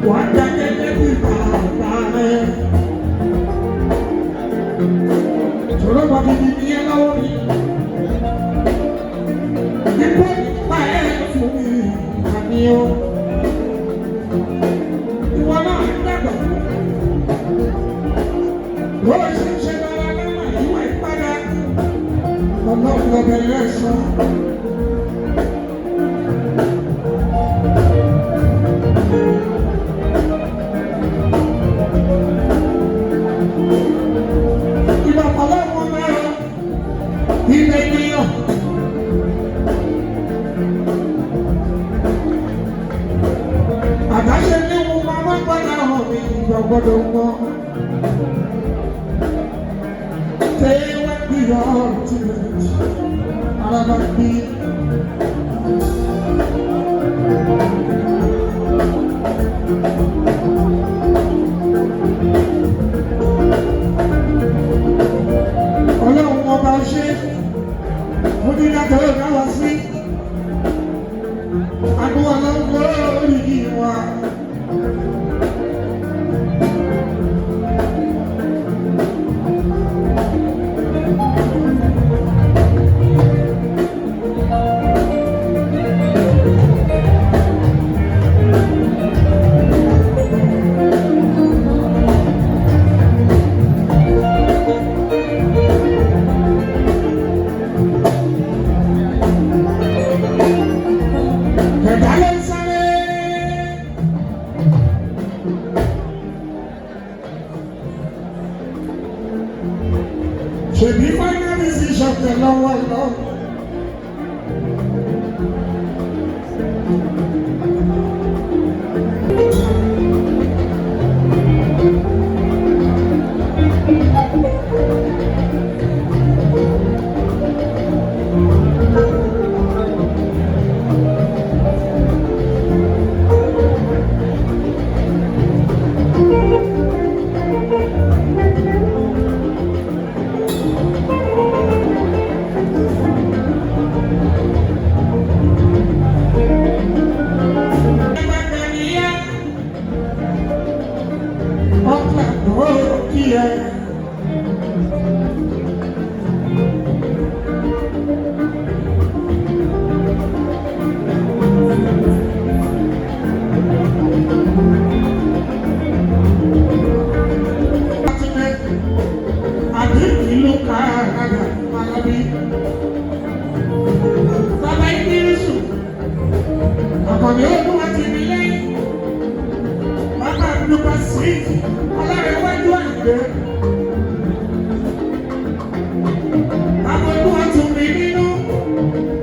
wàá dá gẹ́gẹ́ bí bàbá rẹ̀. Sọ̀rọ̀ bá mi ní ẹ lọ́wọ́ mi. Nípa nípa ẹ̀ fún mi àmì o. Ìwọ náà ń dàgbà. Wọ́n ṣe ń ṣe dára lọ́nà ìwà ìpadà. Ọlọ́run ọbẹ̀ yẹn sọ. Àdáṣe ní mo máa wá gbọ́dọ̀ hàn mí ìgbàgbọ́dọ̀ mọ́. Say what we are to it. Arabaki. Ọlọ́run ọba ṣe mo ní látọ̀rọ̀ náà wá sí. Àdúrà lọ́wọ́ orí wa. Ṣèbí final decision tẹ lọ́wọ́ lọ́wọ́. Àkànní ọdún wa ti ní lẹ́yìn. Bàbá àdúgbò sí ọlọ́rẹ̀wájú àgbẹ̀. Bàbá ọdún wa tún mí nínú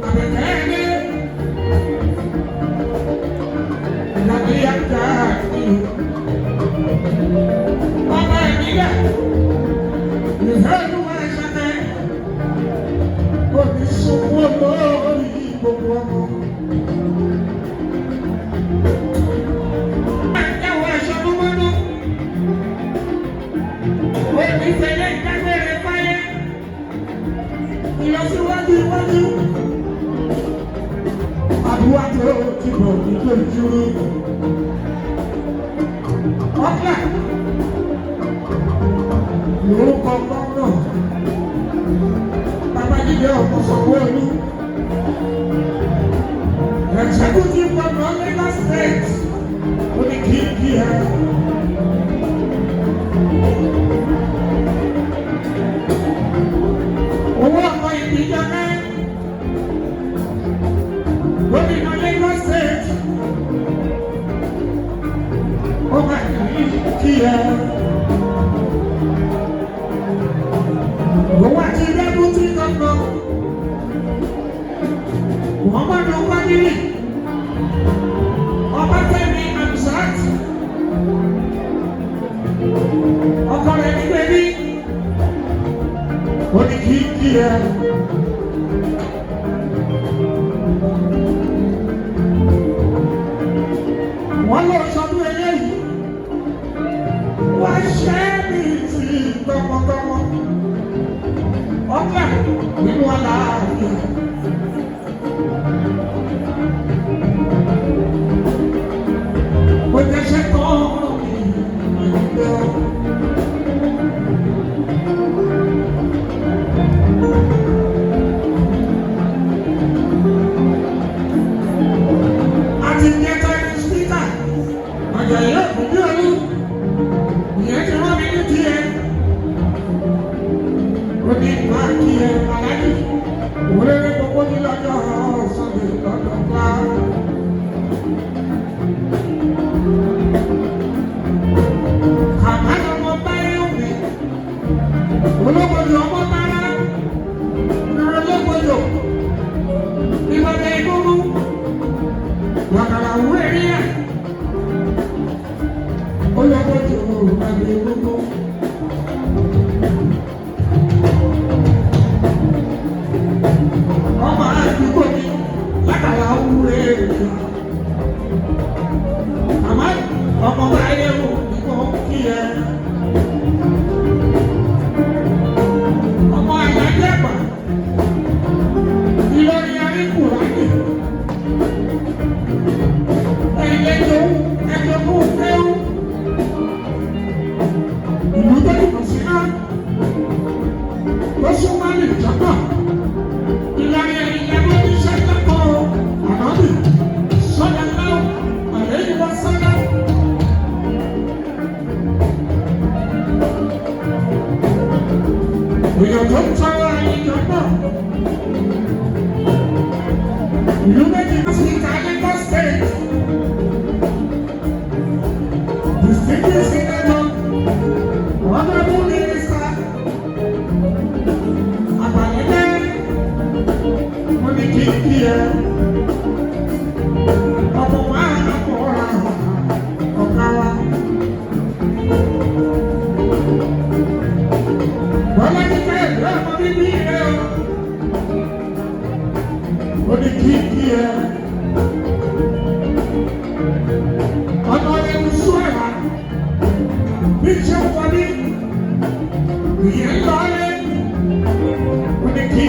àbẹ̀tẹ̀ ẹ̀dẹ́. Ìlànà ìyàtọ̀ àìní. Bàbá ìbílẹ̀ ìfẹ́ ọdún wa ṣàtẹ̀. Òbí sunkún olórí gbogbo ọmọ. Ìṣẹ̀lẹ̀ ìdágbére fáyé ìlọsíwájú iwájú àdúrà tó ti bọ̀ nígbà ìṣúró ọ̀kẹ́ lórúkọ gómìnà Babájídé Sanwó-Olú executive governor Lagos State ó ní kí ẹ. Owó ọmọ ìdíjọ náà gómìnà Lagos State ó máa ní kí ẹ. Òun àti dẹ́bùtì gómìnà Muhammadu Wadili Ọbáfẹ́mi Hamzat ọkọ rẹ̀ ní bẹ́bí. Ó ní kí ẹ. Wọ́n lọ sọdún eléyìí. Wọ́n ṣe é ní ti gbọmọgbọmọ. Ọ̀gá nínú àlàáfíà. Ó jẹ́ ṣẹ́kọ̀ọ́. ọmọ báyé wò ní kò kí ẹ. ọmọ àyájẹ́ àgbà Ìlọrin aríkùrákì ẹ̀ẹ́dẹ́gbẹ̀rún ẹ̀ẹ́dẹ́gbẹ̀rún ẹ̀rú ìlú tó dùn sí náà ló sún máa lè jábọ̀ Ìlọrin ẹ̀ẹ́dẹ́gbẹ̀rún oníṣẹ́ ìdákọ̀ọ́ ànábì sọ́dà náà àlẹ́yìn wá sọ́dà. èèyàn tó ń tọ́wọ́ ìjọba ìlú méjì ló sì ká Lagos State distinguished senator honourable minister àgbàlẹ́lẹ́ mo ní kí n kí ẹ ọmọ wa àkọ́ra ọ̀gá wa. Bọ́lá ti fẹ́ ìlú ọmọ bíbí rẹ̀ o. Ó ní kí ẹ. Ọ̀nà ẹ̀rù sún ẹ̀wà. Bí ṣe ń wọlé, ìyẹn ń lọlé. Ó ní kí.